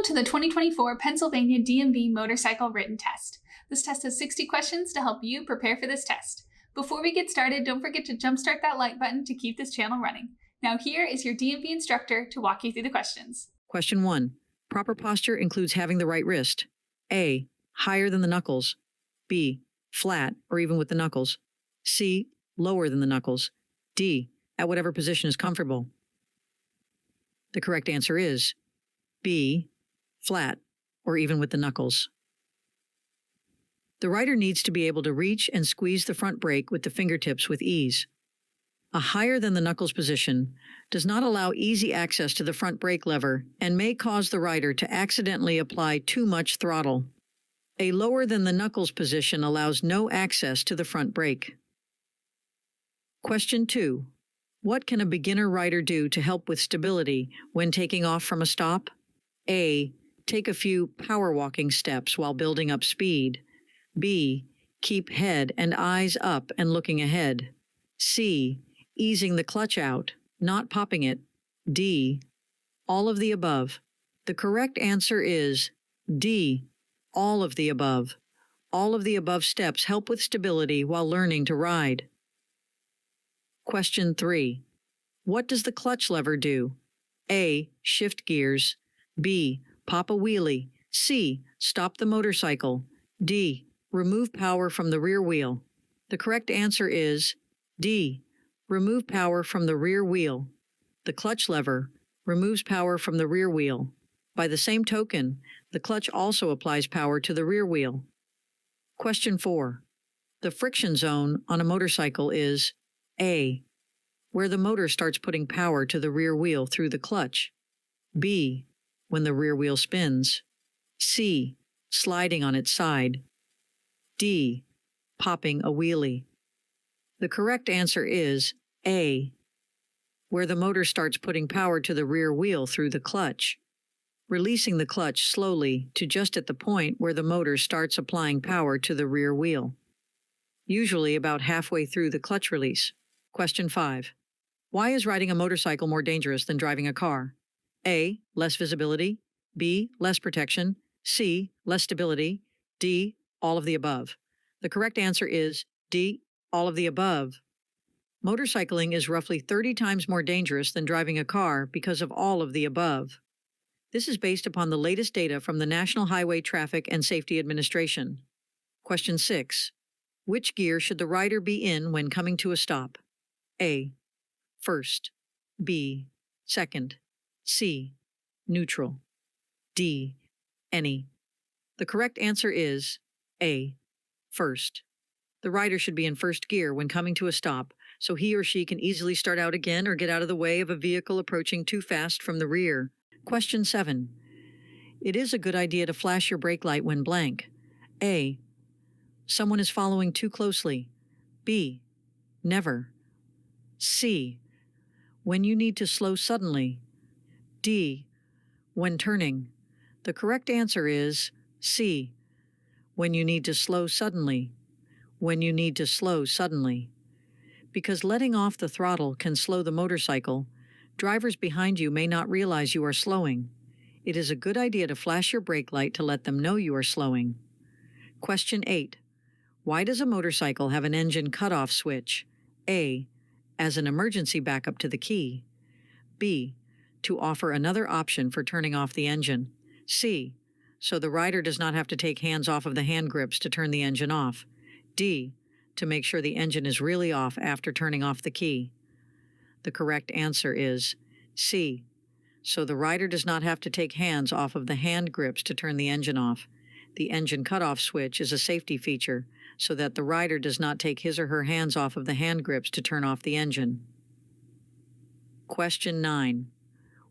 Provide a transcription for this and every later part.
to the 2024 Pennsylvania DMV Motorcycle Written Test. This test has 60 questions to help you prepare for this test. Before we get started, don't forget to jumpstart that like button to keep this channel running. Now here is your DMV instructor to walk you through the questions. Question 1. Proper posture includes having the right wrist. A. Higher than the knuckles. B. Flat or even with the knuckles. C. Lower than the knuckles. D. At whatever position is comfortable. The correct answer is B. Flat or even with the knuckles. The rider needs to be able to reach and squeeze the front brake with the fingertips with ease. A higher than the knuckles position does not allow easy access to the front brake lever and may cause the rider to accidentally apply too much throttle. A lower than the knuckles position allows no access to the front brake. Question 2. What can a beginner rider do to help with stability when taking off from a stop? A. Take a few power walking steps while building up speed. B. Keep head and eyes up and looking ahead. C. Easing the clutch out, not popping it. D. All of the above. The correct answer is D. All of the above. All of the above steps help with stability while learning to ride. Question 3. What does the clutch lever do? A. Shift gears. B. Pop a wheelie. C. Stop the motorcycle. D. Remove power from the rear wheel. The correct answer is D. Remove power from the rear wheel. The clutch lever removes power from the rear wheel. By the same token, the clutch also applies power to the rear wheel. Question 4. The friction zone on a motorcycle is A. Where the motor starts putting power to the rear wheel through the clutch. B. When the rear wheel spins. C. Sliding on its side. D. Popping a wheelie. The correct answer is A. Where the motor starts putting power to the rear wheel through the clutch, releasing the clutch slowly to just at the point where the motor starts applying power to the rear wheel, usually about halfway through the clutch release. Question 5. Why is riding a motorcycle more dangerous than driving a car? A. Less visibility. B. Less protection. C. Less stability. D. All of the above. The correct answer is D. All of the above. Motorcycling is roughly 30 times more dangerous than driving a car because of all of the above. This is based upon the latest data from the National Highway Traffic and Safety Administration. Question 6. Which gear should the rider be in when coming to a stop? A. First. B. Second. C. Neutral. D. Any. The correct answer is A. First. The rider should be in first gear when coming to a stop, so he or she can easily start out again or get out of the way of a vehicle approaching too fast from the rear. Question 7. It is a good idea to flash your brake light when blank. A. Someone is following too closely. B. Never. C. When you need to slow suddenly. D. When turning. The correct answer is C. When you need to slow suddenly. When you need to slow suddenly. Because letting off the throttle can slow the motorcycle, drivers behind you may not realize you are slowing. It is a good idea to flash your brake light to let them know you are slowing. Question 8. Why does a motorcycle have an engine cutoff switch? A. As an emergency backup to the key. B. To offer another option for turning off the engine. C. So the rider does not have to take hands off of the hand grips to turn the engine off. D. To make sure the engine is really off after turning off the key. The correct answer is C. So the rider does not have to take hands off of the hand grips to turn the engine off. The engine cutoff switch is a safety feature so that the rider does not take his or her hands off of the hand grips to turn off the engine. Question 9.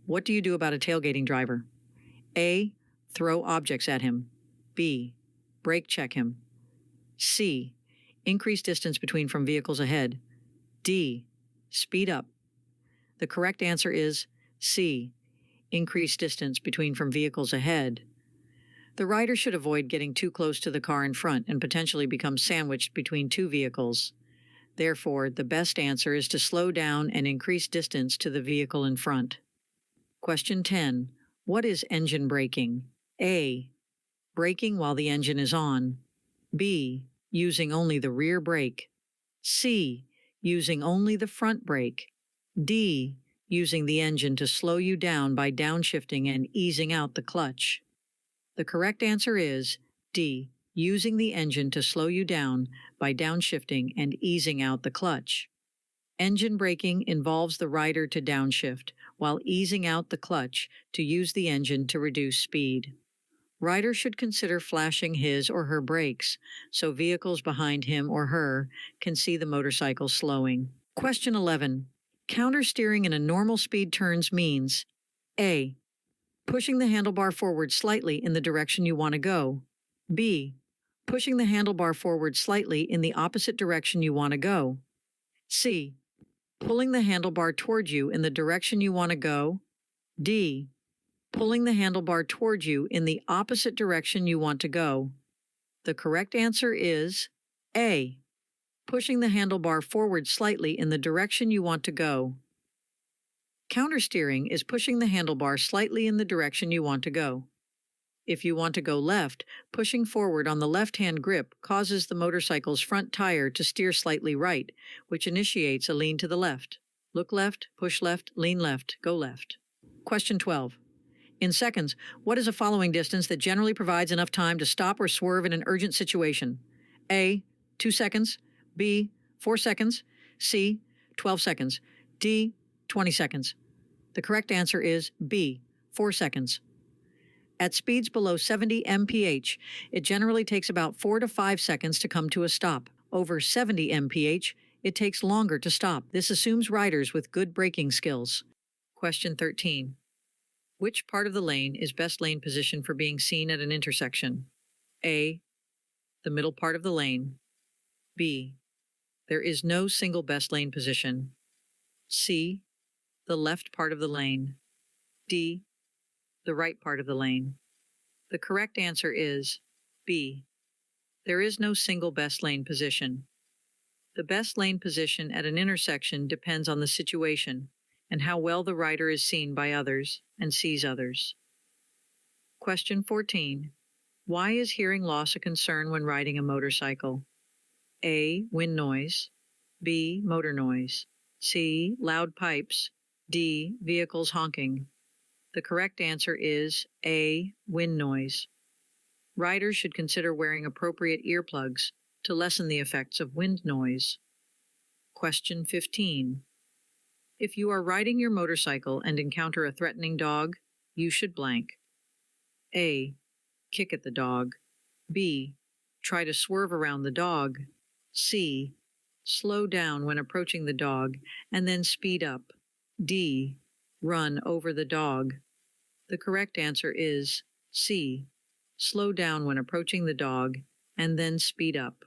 What do you do about a tailgating driver? A. Throw objects at him. B. Brake check him. C. Increase distance between from vehicles ahead. D. Speed up. The correct answer is C. Increase distance between from vehicles ahead. The rider should avoid getting too close to the car in front and potentially become sandwiched between two vehicles. Therefore, the best answer is to slow down and increase distance to the vehicle in front. Question 10. What is engine braking? A. Braking while the engine is on. B. Using only the rear brake. C. Using only the front brake. D. Using the engine to slow you down by downshifting and easing out the clutch. The correct answer is D. Using the engine to slow you down by downshifting and easing out the clutch. Engine braking involves the rider to downshift while easing out the clutch to use the engine to reduce speed. Rider should consider flashing his or her brakes so vehicles behind him or her can see the motorcycle slowing. Question 11. Countersteering in a normal speed turns means A. Pushing the handlebar forward slightly in the direction you want to go. B. Pushing the handlebar forward slightly in the opposite direction you want to go. C. Pulling the handlebar toward you in the direction you want to go. D. Pulling the handlebar toward you in the opposite direction you want to go. The correct answer is A. Pushing the handlebar forward slightly in the direction you want to go. Countersteering is pushing the handlebar slightly in the direction you want to go. If you want to go left, pushing forward on the left-hand grip causes the motorcycle's front tire to steer slightly right, which initiates a lean to the left. Look left, push left, lean left, go left. Question 12. In seconds, what is a following distance that generally provides enough time to stop or swerve in an urgent situation? A. 2 seconds. B. 4 seconds. C. 12 seconds. D. 20 seconds. The correct answer is B. 4 seconds. At speeds below 70 mph, it generally takes about 4 to 5 seconds to come to a stop. Over 70 mph, it takes longer to stop. This assumes riders with good braking skills. Question 13. Which part of the lane is best lane position for being seen at an intersection? A. The middle part of the lane. B. There is no single best lane position. C. The left part of the lane. D. The right part of the lane. The correct answer is B. There is no single best lane position. The best lane position at an intersection depends on the situation and how well the rider is seen by others and sees others. Question 14. Why is hearing loss a concern when riding a motorcycle? A. Wind noise. B. Motor noise. C. Loud pipes. D. Vehicles honking. The correct answer is A. Wind noise. Riders should consider wearing appropriate earplugs to lessen the effects of wind noise. Question 15. If you are riding your motorcycle and encounter a threatening dog, you should blank. A. Kick at the dog. B. Try to swerve around the dog. C. Slow down when approaching the dog and then speed up. D. Run over the dog. The correct answer is C. Slow down when approaching the dog and then speed up.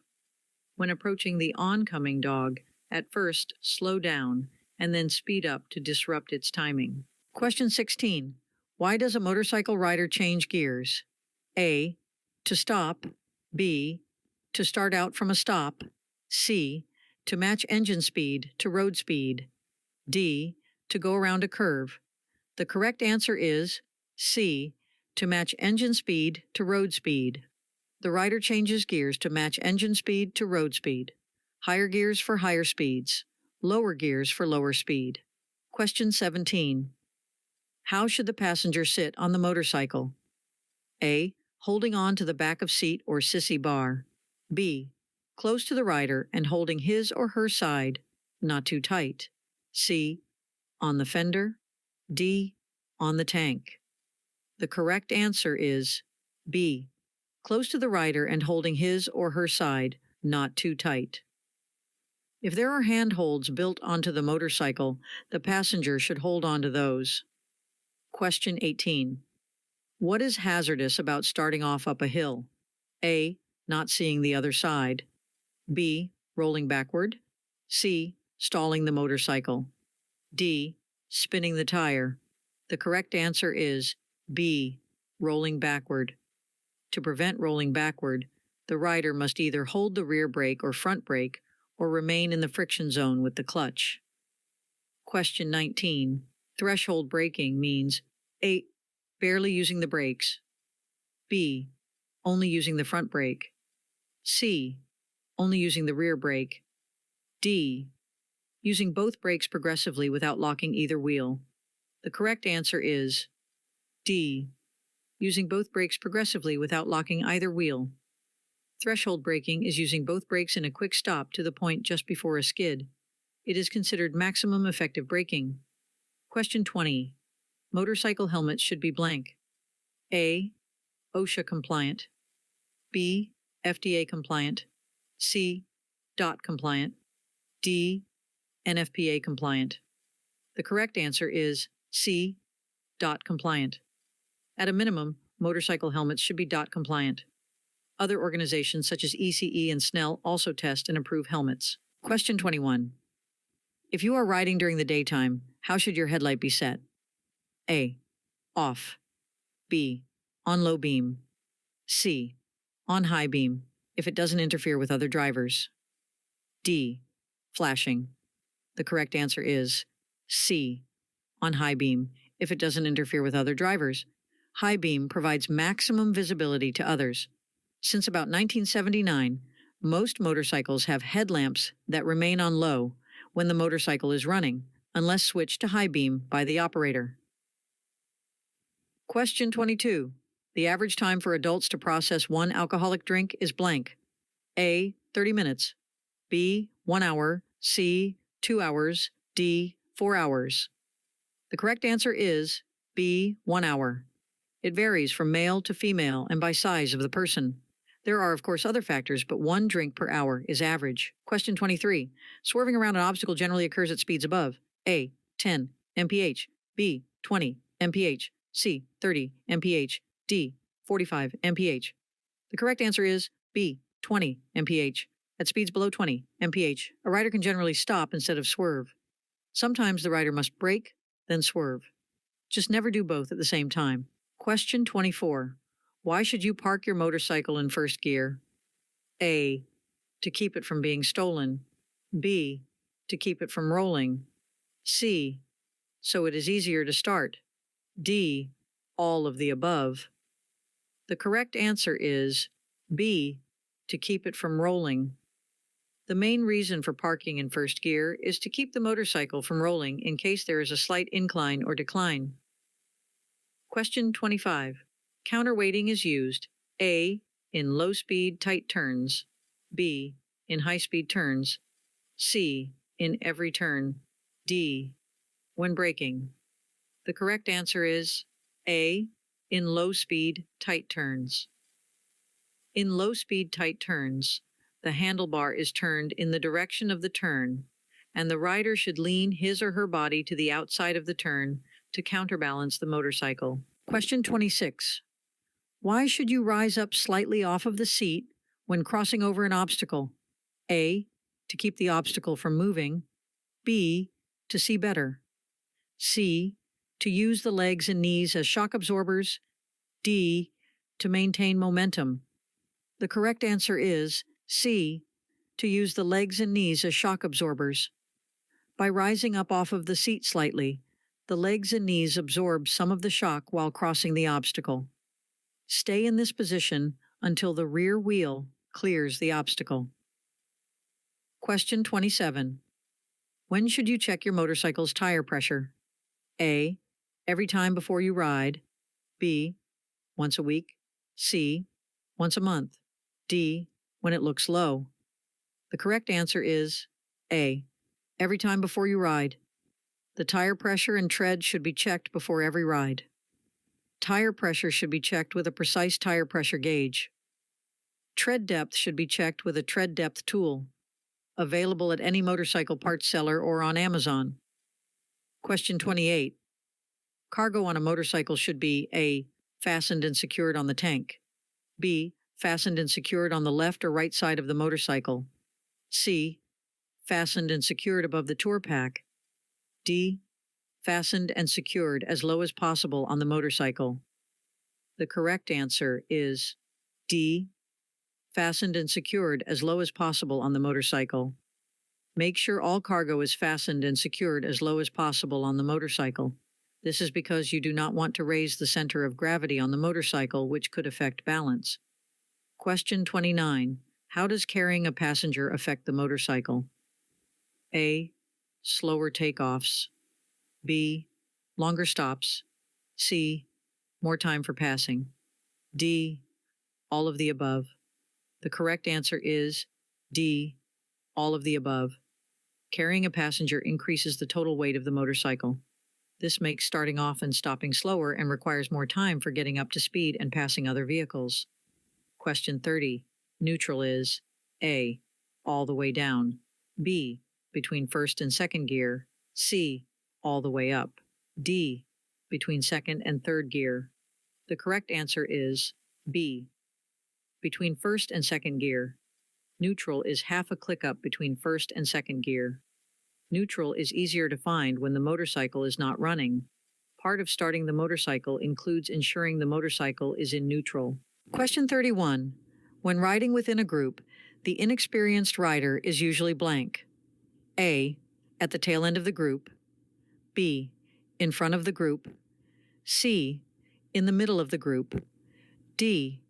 When approaching the oncoming dog, at first slow down and then speed up to disrupt its timing. Question 16. Why does a motorcycle rider change gears? A. To stop. B. To start out from a stop. C. To match engine speed to road speed. D. To go around a curve. The correct answer is C. To match engine speed to road speed. The rider changes gears to match engine speed to road speed. Higher gears for higher speeds. Lower gears for lower speed. Question 17. How should the passenger sit on the motorcycle? A. Holding on to the back of seat or sissy bar. B. Close to the rider and holding his or her side, not too tight. C. On the fender. D. On the tank. The correct answer is B. Close to the rider and holding his or her side, not too tight. If there are handholds built onto the motorcycle, the passenger should hold on to those. Question 18. What is hazardous about starting off up a hill? A. Not seeing the other side. B. Rolling backward. C. Stalling the motorcycle. D. Spinning the tire. The correct answer is B. Rolling backward. To prevent rolling backward, the rider must either hold the rear brake or front brake or remain in the friction zone with the clutch. Question 19. Threshold braking means A. barely using the brakes. B, only using the front brake. C, only using the rear brake. D, using both brakes progressively without locking either wheel. The correct answer is D, using both brakes progressively without locking either wheel. Threshold braking is using both brakes in a quick stop to the point just before a skid. It is considered maximum effective braking. Question 20. Motorcycle helmets should be blank. A, OSHA compliant. B, FDA compliant. C, DOT compliant. D, NFPA compliant. The correct answer is C, DOT compliant. At a minimum, motorcycle helmets should be DOT compliant. Other organizations such as ECE and SNELL also test and approve helmets. Question 21. If you are riding during the daytime, how should your headlight be set? A, off. B, on low beam. C, on high beam, if it doesn't interfere with other drivers. D, flashing. The correct answer is C, on high beam, if it doesn't interfere with other drivers. High beam provides maximum visibility to others. Since about 1979, most motorcycles have headlamps that remain on low when the motorcycle is running, unless switched to high beam by the operator. Question 22. The average time for adults to process one alcoholic drink is blank. A, 30 minutes. B, 1 hour. C, 2 hours. D, 4 hours. The correct answer is B, 1 hour. It varies from male to female and by size of the person. There are, of course, other factors, but 1 drink per hour is average. Question 23. Swerving around an obstacle generally occurs at speeds above A, 10 mph, B, 20 mph, C, 30 mph, D, 45 mph. The correct answer is B, 20 mph. At speeds below 20 mph, a rider can generally stop instead of swerve. Sometimes the rider must brake, then swerve. Just never do both at the same time. Question 24. Why should you park your motorcycle in first gear? A, to keep it from being stolen. B, to keep it from rolling. C, so it is easier to start. D, all of the above. The correct answer is B, to keep it from rolling. The main reason for parking in first gear is to keep the motorcycle from rolling in case there is a slight incline or decline. Question 25. Counterweighting is used A, in low-speed tight turns, B, in high-speed turns, C, in every turn, D, when braking. The correct answer is A, in low-speed tight turns. In low-speed tight turns, the handlebar is turned in the direction of the turn, and the rider should lean his or her body to the outside of the turn to counterbalance the motorcycle. Question 26. Why should you rise up slightly off of the seat when crossing over an obstacle? A, to keep the obstacle from moving. B, to see better. C, to use the legs and knees as shock absorbers. D, to maintain momentum. The correct answer is C, to use the legs and knees as shock absorbers. By rising up off of the seat slightly, the legs and knees absorb some of the shock while crossing the obstacle. Stay in this position until the rear wheel clears the obstacle. Question 27. When should you check your motorcycle's tire pressure? A, every time before you ride. B, once a week. C, once a month. D, when it looks low. The correct answer is A, every time before you ride. The tire pressure and tread should be checked before every ride. Tire pressure should be checked with a precise tire pressure gauge. Tread depth should be checked with a tread depth tool, available at any motorcycle parts seller or on Amazon. Question 28. Cargo on a motorcycle should be A, fastened and secured on the tank. B, fastened and secured on the left or right side of the motorcycle. C, fastened and secured above the tour pack. D, fastened and secured as low as possible on the motorcycle. The correct answer is D, fastened and secured as low as possible on the motorcycle. Make sure all cargo is fastened and secured as low as possible on the motorcycle. This is because you do not want to raise the center of gravity on the motorcycle, which could affect balance. Question 29. How does carrying a passenger affect the motorcycle? A. Slower takeoffs. B. Longer stops. C. More time for passing. D. All of the above. The correct answer is D. All of the above. Carrying a passenger increases the total weight of the motorcycle. This makes starting off and stopping slower and requires more time for getting up to speed and passing other vehicles. Question 30. Neutral is A. All the way down. B. Between first and second gear. C. All the way up. D. Between second and third gear. The correct answer is B. Between first and second gear. Neutral is half a click up between first and second gear. Neutral is easier to find when the motorcycle is not running. Part of starting the motorcycle includes ensuring the motorcycle is in neutral. Question 31. When riding within a group, the inexperienced rider is usually blank. A. At the tail end of the group. B. In front of the group. C. In the middle of the group. D.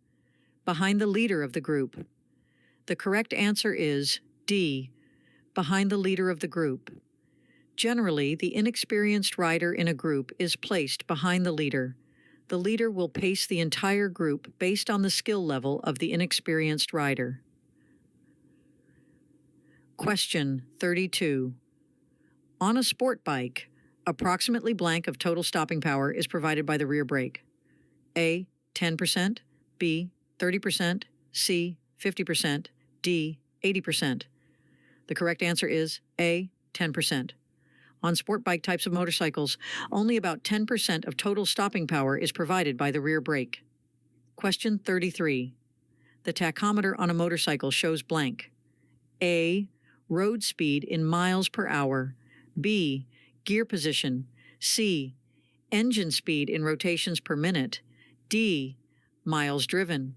Behind the leader of the group. The correct answer is D. Behind the leader of the group. Generally, the inexperienced rider in a group is placed behind the leader. The leader will pace the entire group based on the skill level of the inexperienced rider. Question 32. On a sport bike, approximately blank of total stopping power is provided by the rear brake. A. 10%, B. 30%, C. 50%, D. 80%. The correct answer is A. 10%. On sport bike types of motorcycles, only about 10% of total stopping power is provided by the rear brake. Question 33. The tachometer on a motorcycle shows blank. A. Road speed in miles per hour. B. Gear position. C. Engine speed in rotations per minute. D. Miles driven.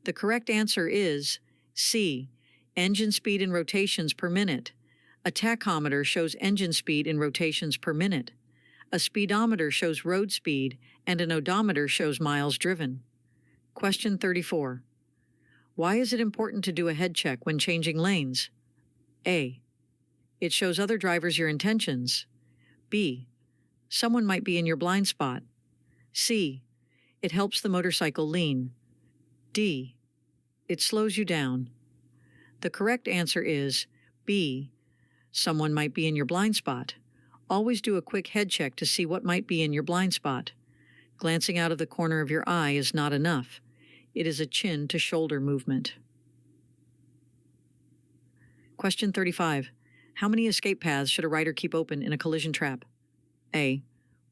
The correct answer is C. Engine speed in rotations per minute. A tachometer shows engine speed in rotations per minute. A speedometer shows road speed, and an odometer shows miles driven. Question 34. Why is it important to do a head check when changing lanes? A. It shows other drivers your intentions. B. Someone might be in your blind spot. C. It helps the motorcycle lean. D. It slows you down. The correct answer is B. Someone might be in your blind spot. Always do a quick head check to see what might be in your blind spot. Glancing out of the corner of your eye is not enough. It is a chin to shoulder movement. Question 35. How many escape paths should a rider keep open in a collision trap? A.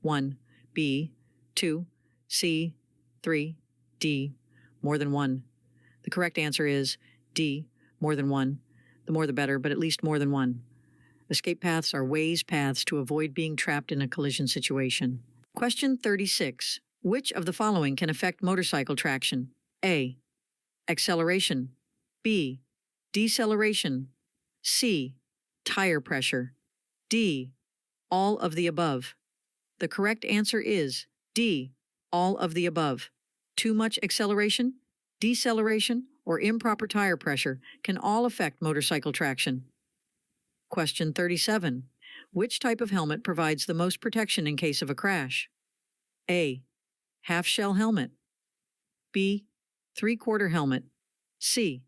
1. B. 2. C. 3. D. More than 1. The correct answer is D. More than 1. The more the better, but at least more than 1. Escape paths are paths to avoid being trapped in a collision situation. Question 36. Which of the following can affect motorcycle traction? A. Acceleration. B. Deceleration. C. Tire pressure. D. All of the above. The correct answer is D. All of the above. Too much acceleration, deceleration, or improper tire pressure can all affect motorcycle traction. Question 37. Which type of helmet provides the most protection in case of a crash? A. Half-shell helmet. B. Three-quarter helmet. C.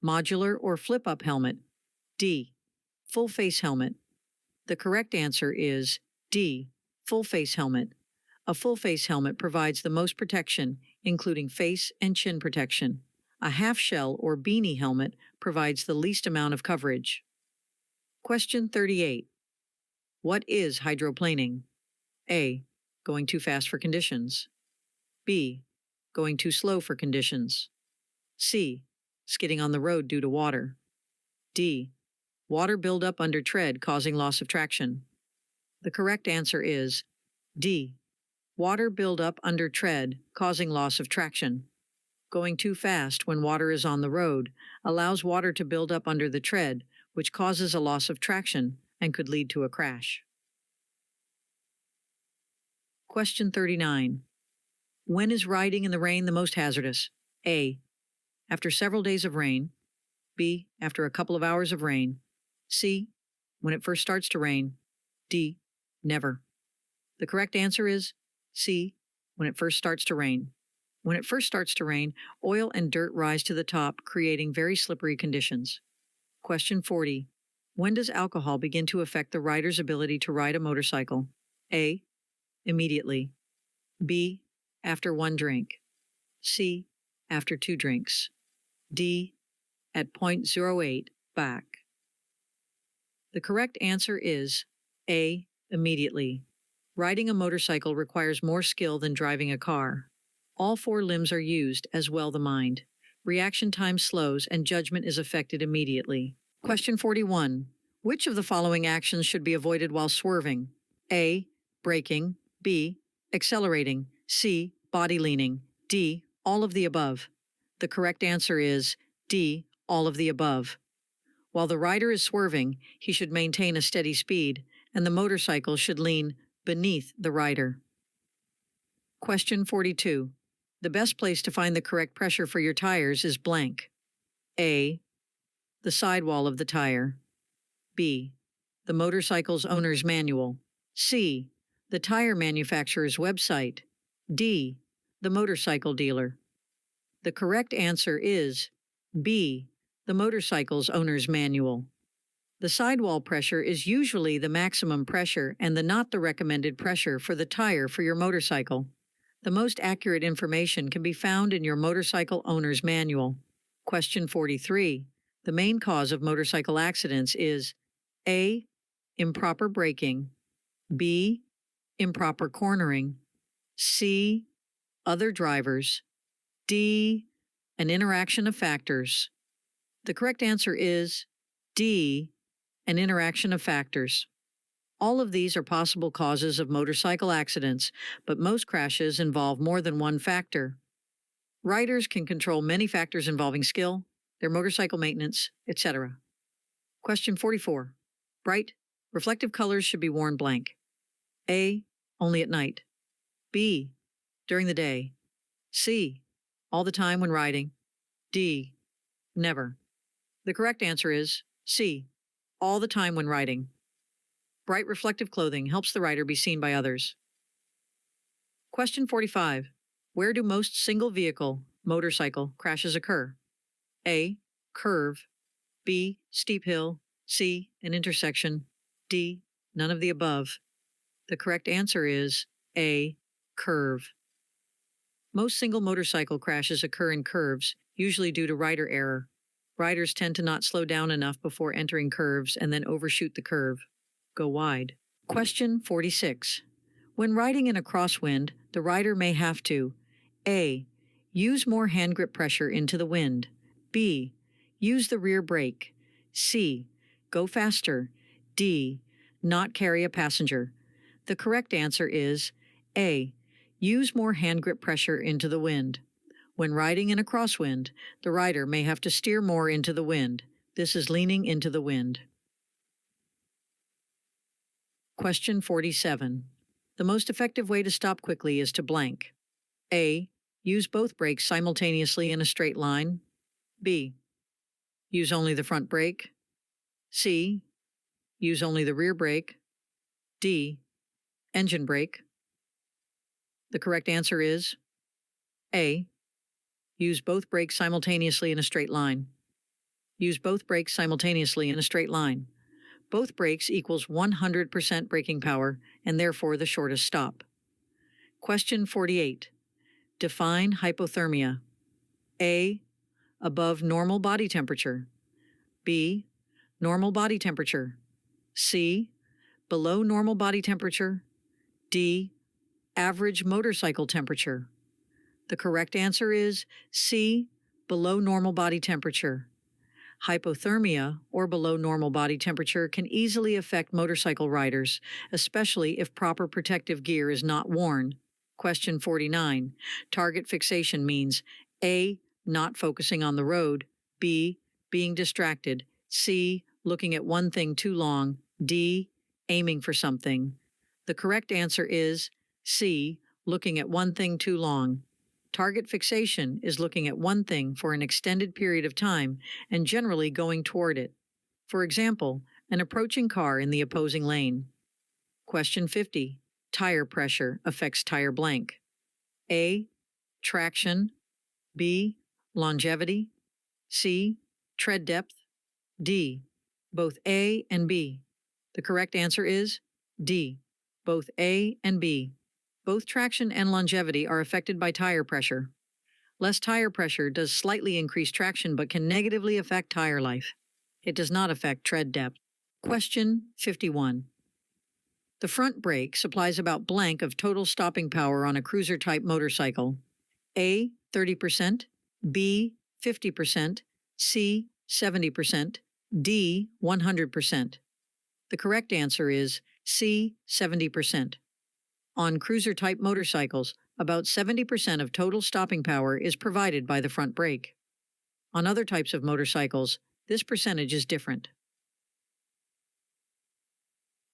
Modular or flip-up helmet. D. Full-face helmet. The correct answer is D. Full-face helmet. A full-face helmet provides the most protection, including face and chin protection. A half-shell or beanie helmet provides the least amount of coverage. Question 38. What is hydroplaning? A. Going too fast for conditions. B. Going too slow for conditions. C. Skidding on the road due to water. D. Water buildup under tread causing loss of traction. The correct answer is D. Water buildup under tread causing loss of traction. Going too fast when water is on the road allows water to build up under the tread, which causes a loss of traction and could lead to a crash. Question 39. When is riding in the rain the most hazardous? A. After several days of rain. B. After a couple of hours of rain. C. When it first starts to rain. D. Never. The correct answer is C. When it first starts to rain. When it first starts to rain, oil and dirt rise to the top, creating very slippery conditions. Question 40. When does alcohol begin to affect the rider's ability to ride a motorcycle? A. Immediately. B. After 1 drink. C. After 2 drinks. D. At 0.08 back. The correct answer is A. Immediately. Riding a motorcycle requires more skill than driving a car. All 4 limbs are used, as well the mind. Reaction time slows and judgment is affected immediately. Question 41. Which of the following actions should be avoided while swerving? A. Braking. B. Accelerating. C. Body leaning. D. All of the above. The correct answer is D. All of the above. While the rider is swerving, he should maintain a steady speed, and the motorcycle should lean beneath the rider. Question 42. The best place to find the correct pressure for your tires is blank. A. The sidewall of the tire. B. The motorcycle's owner's manual. C. The tire manufacturer's website. D. The motorcycle dealer. The correct answer is B. The motorcycle's owner's manual. The sidewall pressure is usually the maximum pressure and not the recommended pressure for the tire for your motorcycle. The most accurate information can be found in your motorcycle owner's manual. Question 43. The main cause of motorcycle accidents is A. Improper braking. B. Improper cornering. C. Other drivers. D. An interaction of factors. The correct answer is D. An interaction of factors. All of these are possible causes of motorcycle accidents, but most crashes involve more than one factor. Riders can control many factors involving skill, their motorcycle maintenance, etc. Question 44. Bright, reflective colors should be worn blank. A. Only at night. B. During the day. C. All the time when riding. D. Never. The correct answer is C. All the time when riding. Bright reflective clothing helps the rider be seen by others. Question 45. Where do most single-vehicle, motorcycle, crashes occur? A. Curve. B. Steep hill. C. An intersection. D. None of the above. The correct answer is A. Curve. Most single motorcycle crashes occur in curves, usually due to rider error. Riders tend to not slow down enough before entering curves and then overshoot the curve. Go wide. Question 46. When riding in a crosswind, the rider may have to A. Use more hand grip pressure into the wind. B. Use the rear brake. C. Go faster. D. Not carry a passenger. The correct answer is A. Use more hand grip pressure into the wind. When riding in a crosswind, the rider may have to steer more into the wind. This is leaning into the wind. Question 47. The most effective way to stop quickly is to blank. A. Use both brakes simultaneously in a straight line. B. Use only the front brake. C. Use only the rear brake. D. Engine brake. The correct answer is A. Use both brakes simultaneously in a straight line. Use both brakes simultaneously in a straight line. Both brakes equals 100% braking power and therefore the shortest stop. Question 48. Define hypothermia. A. Above normal body temperature. B. Normal body temperature. C. Below normal body temperature. D. Average motorcycle temperature. The correct answer is C. Below normal body temperature. Hypothermia, or below normal body temperature, can easily affect motorcycle riders, especially if proper protective gear is not worn. Question 49. Target fixation means A. Not focusing on the road. B. Being distracted. C. Looking at one thing too long. D. Aiming for something. The correct answer is C. Looking at one thing too long. Target fixation is looking at one thing for an extended period of time and generally going toward it. For example, an approaching car in the opposing lane. Question 50. Tire pressure affects tire blank. A. Traction. B. Longevity. C. Tread depth. D. Both A and B. The correct answer is D. Both A and B. Both traction and longevity are affected by tire pressure. Less tire pressure does slightly increase traction but can negatively affect tire life. It does not affect tread depth. Question 51. The front brake supplies about blank of total stopping power on a cruiser-type motorcycle. A. 30%, B. 50%, C. 70%, D. 100%. The correct answer is C. 70%. On cruiser-type motorcycles, about 70% of total stopping power is provided by the front brake. On other types of motorcycles, this percentage is different.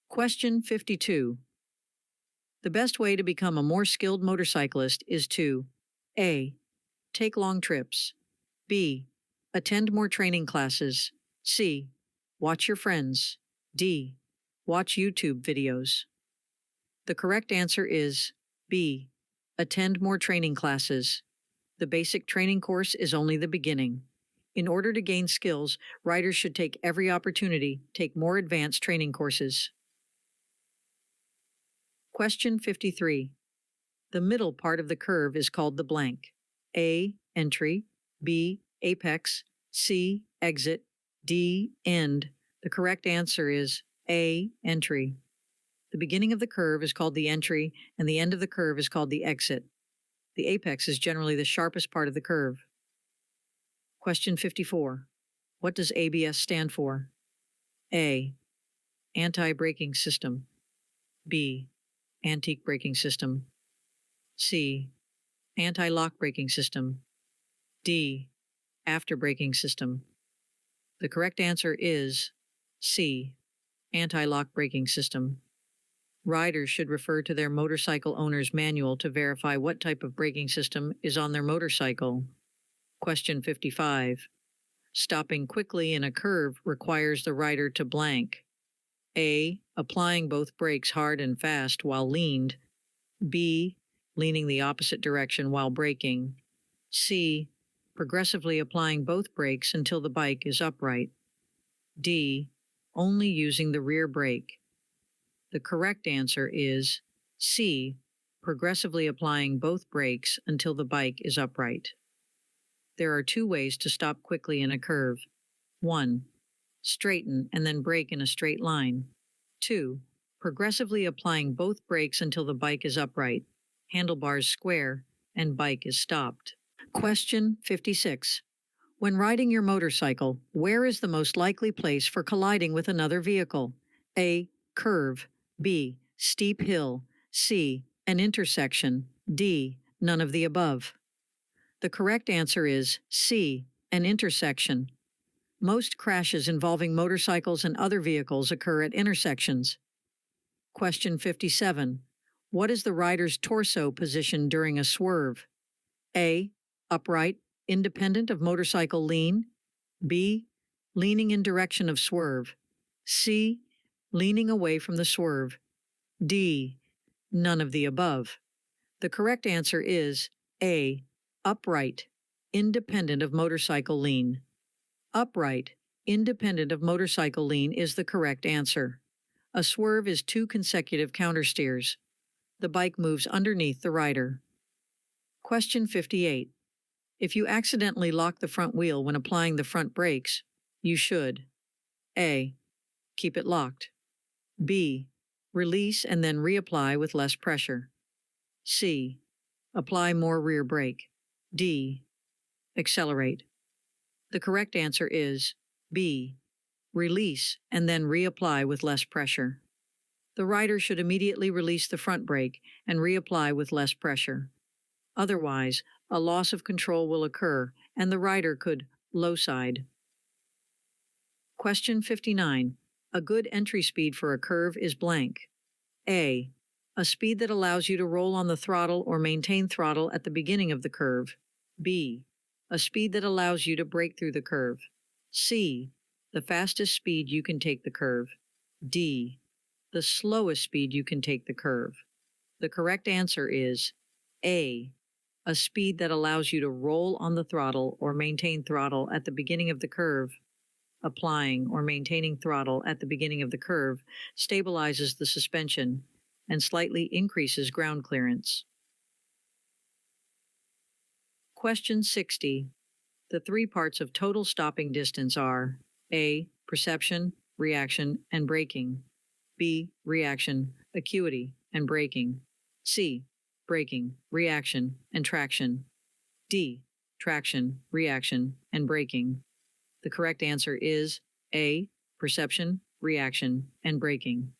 Question 52. The best way to become a more skilled motorcyclist is to A. Take long trips. B. Attend more training classes. C. Watch your friends. D. Watch YouTube videos. The correct answer is B. Attend more training classes. The basic training course is only the beginning. In order to gain skills, riders should take every opportunity, take more advanced training courses. Question 53. The middle part of the curve is called the blank. A. Entry. B. Apex. C. Exit. D. End. The correct answer is A. Entry. The beginning of the curve is called the entry, and the end of the curve is called the exit. The apex is generally the sharpest part of the curve. Question 54. What does ABS stand for? A. Anti-braking system. B. Antique braking system. C. Anti-lock braking system. D. After braking system. The correct answer is C. Anti-lock braking system. Riders should refer to their motorcycle owner's manual to verify what type of braking system is on their motorcycle. Question 55. Stopping quickly in a curve requires the rider to blank. A. Applying both brakes hard and fast while leaned. B. Leaning the opposite direction while braking. C. Progressively applying both brakes until the bike is upright. D. Only using the rear brake. The correct answer is C. Progressively applying both brakes until the bike is upright. There are two ways to stop quickly in a curve. 1. Straighten and then brake in a straight line. 2. Progressively applying both brakes until the bike is upright, handlebars square, and bike is stopped. Question 56. When riding your motorcycle, where is the most likely place for colliding with another vehicle? A. Curve. B. Steep hill. C. An intersection. D. None of the above. The correct answer is C. An intersection. Most crashes involving motorcycles and other vehicles occur at intersections. Question 57. What is the rider's torso position during a swerve? A. Upright, independent of motorcycle lean. B. Leaning in direction of swerve. C. Leaning away from the swerve. D. None of the above. The correct answer is A. Upright, independent of motorcycle lean. Upright, independent of motorcycle lean is the correct answer. A swerve is 2 consecutive countersteers. The bike moves underneath the rider. Question 58. If you accidentally lock the front wheel when applying the front brakes, you should A. Keep it locked. B. Release and then reapply with less pressure. C. Apply more rear brake. D. Accelerate. The correct answer is B. Release and then reapply with less pressure. The rider should immediately release the front brake and reapply with less pressure. Otherwise, a loss of control will occur and the rider could low side. Question 59. A good entry speed for a curve is blank. A. A speed that allows you to roll on the throttle or maintain throttle at the beginning of the curve. B. A speed that allows you to brake through the curve. C. The fastest speed you can take the curve. D. The slowest speed you can take the curve. The correct answer is A. A speed that allows you to roll on the throttle or maintain throttle at the beginning of the curve. Applying or maintaining throttle at the beginning of the curve stabilizes the suspension and slightly increases ground clearance. Question 60. The three parts of total stopping distance are A. Perception, reaction, and braking. B. Reaction, acuity, and braking. C. Braking, reaction, and traction. D. Traction, reaction, and braking. The correct answer is A. Perception, reaction, and braking.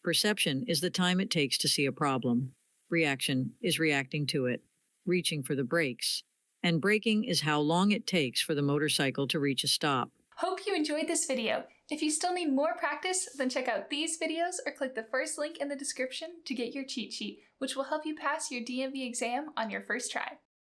Perception is the time it takes to see a problem. Reaction is reacting to it, reaching for the brakes. And braking is how long it takes for the motorcycle to reach a stop. Hope you enjoyed this video. If you still need more practice, then check out these videos or click the first link in the description to get your cheat sheet, which will help you pass your DMV exam on your first try.